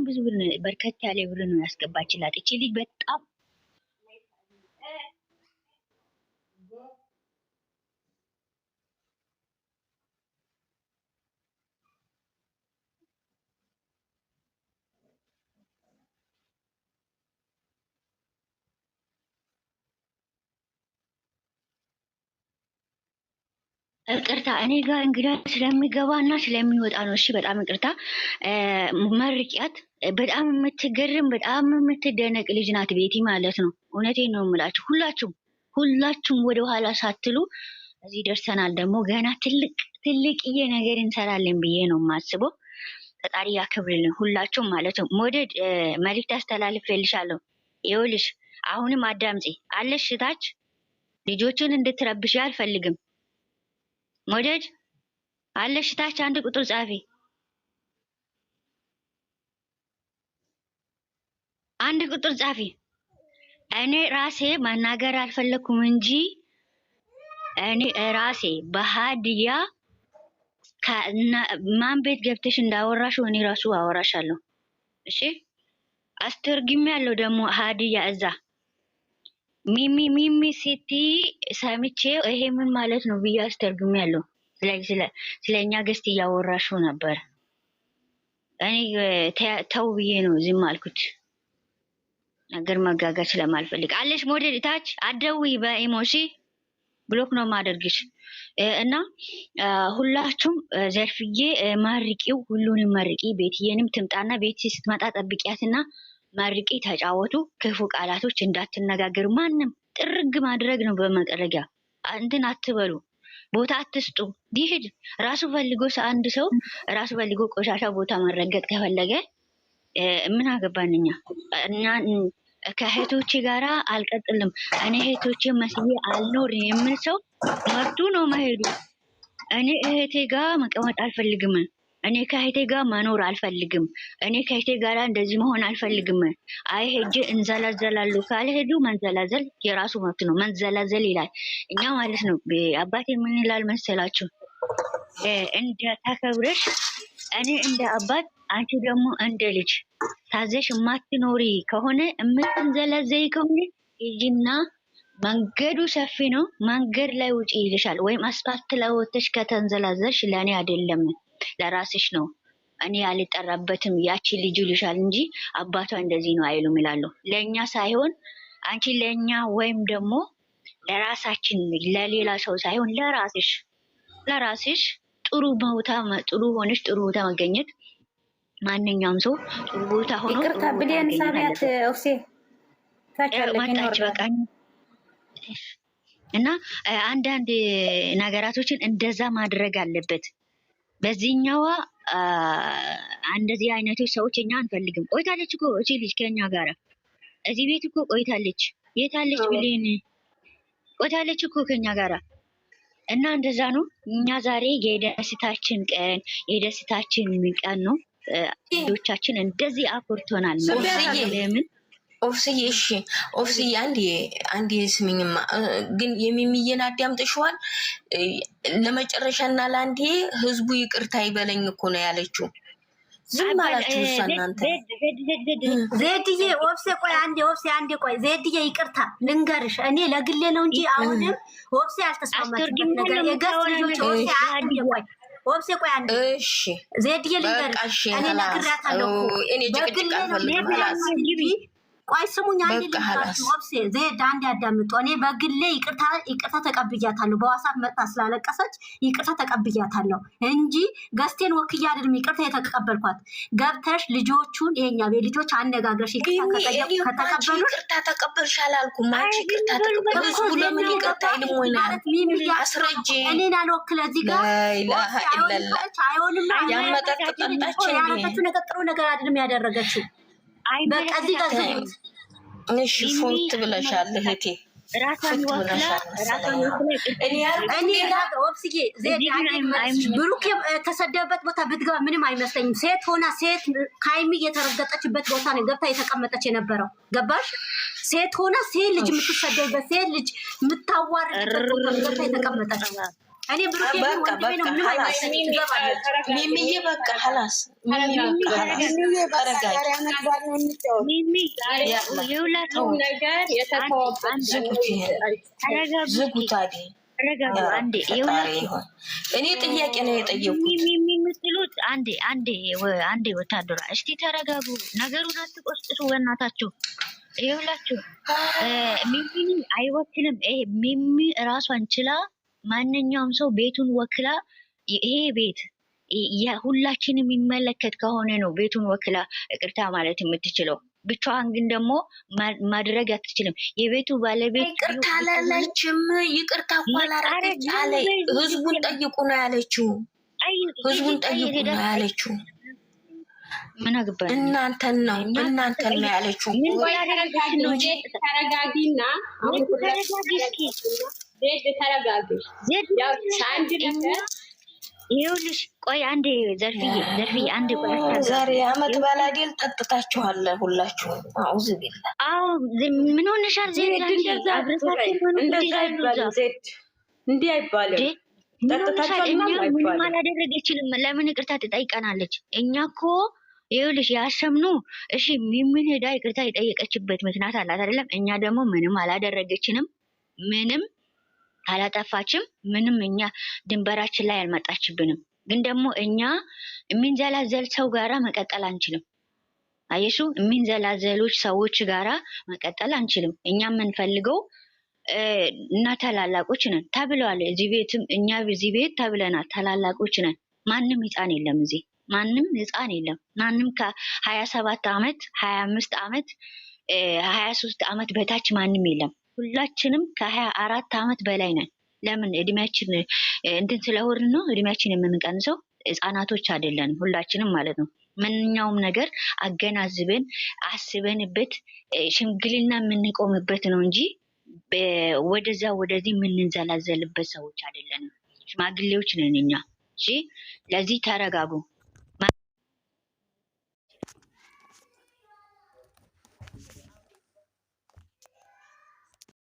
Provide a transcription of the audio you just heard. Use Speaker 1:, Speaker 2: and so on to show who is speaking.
Speaker 1: በጣም ብዙ ብር በርከት ያለ ብር ነው ያስገባችላት እቺ ልጅ በጣም ይቅርታ እኔ ጋር እንግዳ ስለሚገባና ስለሚወጣ ነው። እሺ በጣም ይቅርታ። መርቂያት በጣም የምትገርም በጣም የምትደነቅ ልጅ ናት ቤቲ ማለት ነው። እውነቴን ነው የምላችሁ። ሁላችሁም ወደ ኋላ ሳትሉ እዚህ ደርሰናል። ደግሞ ገና ትልቅዬ ነገር እንሰራለን ብዬ ነው የማስበው። ፈጣሪ ያክብርልን ሁላችሁም ማለት ነው። ሞደድ መልዕክት አስተላልፌልሻለሁ። ይኸውልሽ አሁንም አዳምጪ አለሽ ታች ልጆቹን እንድትረብሽ አልፈልግም። ሞደድ አለሽ ታች አንድ ቁጥር ጻፊ። አንድ ቁጥር ጻፊ። እኔ ራሴ መናገር አልፈለኩም እንጂ እኔ ራሴ በሃዲያ ማን ቤት ገብተሽ እንዳወራሽው እኔ ራሱ አወራሻለሁ። እሺ አስተርጉሜያለሁ ደግሞ ሃዲያ እዛ ሚሚ ሲቲ ሰምቼ ይሄ ምን ማለት ነው ብዬ አስተርጉሜያለሁ። ስለኛ ገስት እያወራሽው ነበር። እኔ ተው ብዬ ነው ዝም አልኩት። ነገር መጋጋት ስለማልፈልግ አለሽ ሞዴል ታች አትደውይ በኢሞሺ ብሎክ ነው ማደርግሽ። እና ሁላችሁም ዘርፍዬ ማርቂው ሁሉንም መርቂ። ቤትዬንም ትምጣና ቤት ስትመጣ ጠብቂያትና መርቂ፣ ተጫወቱ። ክፉ ቃላቶች እንዳትነጋገሩ። ማንም ጥርግ ማድረግ ነው በመጠረጊያ እንትን አትበሉ። ቦታ አትስጡ። ይሄድ ራሱ ፈልጎ አንድ ሰው ራሱ ፈልጎ ቆሻሻ ቦታ መረገጥ ከፈለገ ምን አገባንኛ? እና ከእህቶቼ ጋራ አልቀጥልም እኔ እህቶቼ መስዬ አልኖር የምል ሰው መብቱ ነው መሄዱ። እኔ እህቴ ጋር መቀመጥ አልፈልግም። እኔ ከእህቴ ጋር መኖር አልፈልግም። እኔ ከእህቴ ጋራ እንደዚህ መሆን አልፈልግም። አይ ሄጄ እንዘላዘላሉ ካለ ሄዱ። መንዘላዘል የራሱ መብት ነው። መንዘላዘል ይላል እኛ ማለት ነው። አባቴ ምን ይላል መሰላችሁ? እንደ ተከብረሽ እኔ እንደ አባት አንቺ ደግሞ እንደ ልጅ ታዘሽ የማትኖሪ ከሆነ የምትንዘላዘይ ከሆነ ሂጂና መንገዱ ሰፊ ነው፣ መንገድ ላይ ውጪ ይልሻል። ወይም አስፋልት ላይ ወጥተሽ ከተንዘላዘልሽ ለእኔ አይደለም ለራስሽ ነው። እኔ አልጠራበትም ያቺ ልጅ ይልሻል እንጂ አባቷ እንደዚህ ነው አይሉም ይላሉ። ለእኛ ሳይሆን አንቺ ለእኛ ወይም ደግሞ ለራሳችን ለሌላ ሰው ሳይሆን ለራስሽ ጥሩ ሆነሽ ጥሩ ቦታ መገኘት። ማንኛውም ሰው ጥሩ ቦታ ሆኖ
Speaker 2: ይቅርታ ብሌን ሳቢያት ኦክሴ
Speaker 1: ታቻለች በቃ። እና አንዳንድ ነገራቶችን እንደዛ ማድረግ አለበት። በዚህኛዋ እንደዚህ አይነቶች ሰዎች እኛ አንፈልግም። ቆይታለች እኮ እቺ ልጅ ከኛ ጋራ እዚህ ቤት እኮ ቆይታለች። የታለች ብሌን? ቆይታለች እኮ ከኛ ጋራ። እና እንደዛ ነው። እኛ ዛሬ የደስታችን ቀን ነው። ልጆቻችን እንደዚህ አኮርቶናል። ለምን
Speaker 3: ኦፍስዬ? እሺ ኦፍስዬ አንዴ ስሚኝማ፣ ግን የሚሚየን አዳምጥሽዋል? ለመጨረሻና ለአንዴ ህዝቡ ይቅርታ ይበለኝ እኮ ነው ያለችው። ዝም አላችሁ እሷ እናንተ።
Speaker 2: ዜድዬ ኦፍሴ ቆይ አንዴ ቆይ ዜድዬ ይቅርታ ልንገርሽ፣ እኔ ለግሌ ነው እንጂ አሁንም ኦፍሴ አልተስማማችም ነገር የገስ ልጆች ኦፍሴ አንዴ ቆይ ኦፍሴ ቆይ አንዴ እሺ ዜድዬ ልንገርሽ፣ እኔ ነግራታለሁ እኔ ጭቅጭቅ አልፈልግም። ቆይ ስሙኝ አንዴ ልንገራችሁ ኦፍሴ ዜድ አንዴ አዳምጡ። እኔ በግሌ ይቅርታ ተቀብያታለሁ። በዋሳብ መጣ ስላለቀሰች ይቅርታ ተቀብያታለሁ እንጂ ገስቴን ወክያ አይደለም ይቅርታ የተቀበልኳት። ገብተሽ ልጆቹን የኛ ቤት ልጆች አነጋግረሽ ይቅርታ ከተቀበሉ
Speaker 3: ይቅርታ ተቀበልሽ አላልኩም። አንቺ ይቅርታ ተቀበልሽ ለምን ይቅርታ አይልም ወይ ነው አስረጂ።
Speaker 2: እኔን አልወክለ እዚህ ጋር
Speaker 3: ኢላሃ ኢላላህ
Speaker 2: አይሆንም።
Speaker 3: ያመጣጣጣችን
Speaker 2: ያረፈችው ነገር ጥሩ ነገር አይደለም ያደረገችው። በቃ እዚህ ጋር ዝም
Speaker 3: እሺ ፎት ብለሻል እህቴ።
Speaker 2: እኔ ጋር ኦፍስዬ ዜድ ብሩክ የተሰደበበት ቦታ ብትገባ ምንም አይመስለኝም። ሴት ሆና ሴት ካይሚ የተረገጠችበት ቦታ ነው ገብታ የተቀመጠች የነበረው ገባሽ? ሴት ሆና ሴት ልጅ የምትሰደብበት ሴት ልጅ የምታዋርድበት ቦታ ገብታ የተቀመጠች እኔ ብሩኬ ወንድሜ ነው ምንም አይመስልም ትገባለች
Speaker 3: ሚሚዬ በቃ خلاص
Speaker 1: ሚሚ የሁላችሁ ነገር የተተወበት
Speaker 3: ዝጉታዲ
Speaker 1: አንዴ
Speaker 3: እኔ ጥያቄ ነው የጠየቁት
Speaker 1: የሚምትሉት አንዴ ወታደራ እስቲ ተረጋጉ ነገሩን አትቆስጥሱ በእናታችሁ ይኸውላችሁ ሚሚ አይወክልም ይሄ ሚሚ ራሷን ችላ ማንኛውም ሰው ቤቱን ወክላ ይሄ ቤት ሁላችንም የሚመለከት ከሆነ ነው ቤቱን ወክላ ይቅርታ ማለት የምትችለው ብቻዋን ግን ደግሞ ማድረግ አትችልም የቤቱ ባለቤት
Speaker 3: ይቅርታ አላለችም ይቅርታ አላረገች አለ ህዝቡን ጠይቁ ነው ያለችው ህዝቡን ጠይቁ ነው ያለችው
Speaker 1: ምን አገባኝ
Speaker 3: እናንተን ነው ያለችው
Speaker 2: ተረጋጊና አሁን ተረጋጊ ያው ሳንድ ነገር
Speaker 1: ይኸውልሽ ቆይ አንዴ ዘርፍዬ አንዴ ቆይ
Speaker 3: ዛሬ አመት ባላዴል ጠጥታችኋል ሁላችሁ አውዝ ቢላ
Speaker 1: አዎ ምን ሆነሻል ዜድ
Speaker 2: እንዴ አይባልም
Speaker 1: ምንም አላደረገችልም ለምን ይቅርታ ትጠይቀናለች እኛ እኮ ይኸውልሽ ያሰምነው እሺ ምን ሄዳ ይቅርታ የጠየቀችበት ምክንያት አላት አይደለም እኛ ደግሞ ምንም አላደረገችንም ምንም አላጠፋችም ምንም እኛ ድንበራችን ላይ አልመጣችብንም ግን ደግሞ እኛ የሚንዘላዘል ሰው ጋራ መቀጠል አንችልም አየሹ የሚንዘላዘሎች ሰዎች ጋራ መቀጠል አንችልም እኛ የምንፈልገው እና ታላላቆች ነን ተብለዋል እዚህ ቤትም እኛ በዚህ ቤት ተብለናል ታላላቆች ነን ማንም ህፃን የለም እዚህ ማንም ህፃን የለም ማንም ከ27 አመት 25 አመት 23 አመት በታች ማንም የለም ሁላችንም ከ24 አመት በላይ ነን ለምን እድሜያችን እንትን ስለሆነ ነው እድሜያችን የምንቀንሰው ህፃናቶች አይደለንም ሁላችንም ማለት ነው ማንኛውም ነገር አገናዝበን አስበንበት ሽምግልና የምንቆምበት ነው እንጂ ወደዛ ወደዚህ የምንዘላዘልበት ሰዎች አይደለንም ሽማግሌዎች ነን እኛ እሺ ለዚህ ተረጋጉ